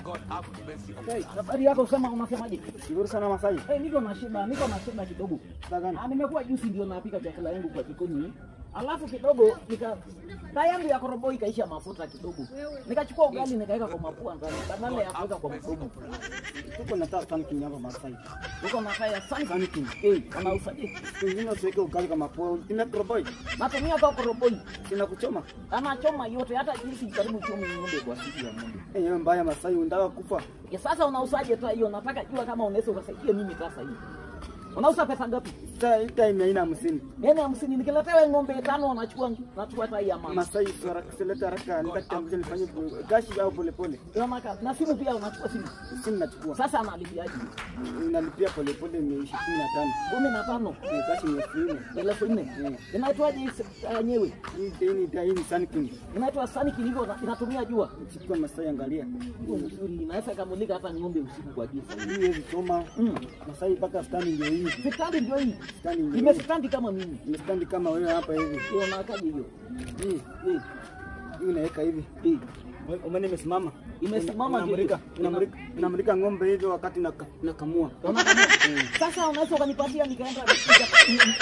God have mercy. Hey, habari yako unasemaje? Nzuri sana Masai. Niko na shida kidogo. Nimekuwa juzi ndio napika chakula yangu kwa jikoni. Alafu kidogo taa yangu ya koroboi kaisha mafuta kidogo. Nikachukua ugali nikaweka kwa mapua ndani badala ya kuweka kwa mdomo. Tuko na tanki hapa Masai. Uko na kaya tanki. Anausaje? Tunzima tuweke ugali kwa mapua. Ina koroboi. Natumia kwa koroboi. Sina kuchoma. Anachoma yote hata jinsi karibu choma ng'ombe kwa siku ya ng'ombe. Hiyo mbaya Masai, unataka kufa. Ya sasa unausaje taa hiyo? Nataka jua kama unaweza ukasaidia mimi sasa hivi. Unauza pesa ngapi? Time 450. 450 nikiletewa ng'ombe 5 nachukua taa ya mama. Masai sileta haraka nitakuja nifanye gashi au pole pole. Na simu pia unachukua simu. Simu nachukua. Sasa analipiaje? Unalipia pole pole 15. 15. Gashi ni 4,000. Inaitwaje yenyewe? Hii ni Sunking. Inaitwa Sunking, hivyo inatumia jua. Chukua Masai, angalia. Hiyo nzuri, inaweza kamulika hata ng'ombe usiku kwa giza. Hii hizi choma. Masai mpaka stani ndio hii. Standi ndio hii. Standi. Imestandi kama mimi. Imestandi kama wewe hapa hivi. Hiyo unakaje hiyo? Hii unaweka hivi. Umeme imesimama. Imesimama inamulika ng'ombe hivyo wakati nakamua. Sasa unaweza ukanipatia nikaenda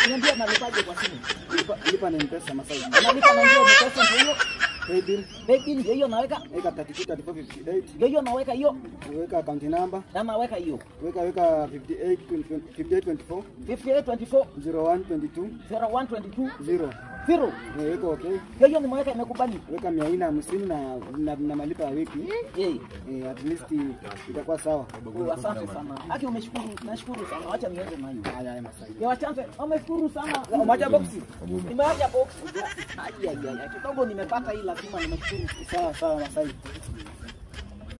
niambia nalipaje kwa simu? Lipa na M-Pesa Masai. Nalipa na M-Pesa ndio. Paybill hiyo naweka 32 hiyo naweka hiyo. Weka account number. Naweka hiyo. Weka 5824 0122 0. Weka okay. Hiyo nimeweka imekubali. Weka 450 na malipo ya wiki. At least itakuwa sawa. Asante sana. Haki umeshukuru, nashukuru sana. Acha niende nayo. Haya Masai. Ya wachante, umeshukuru sana. Umeacha boxi? Nimeacha boxi. Kidogo nimepata hii lazima nimeshukuru. Sawa Masai.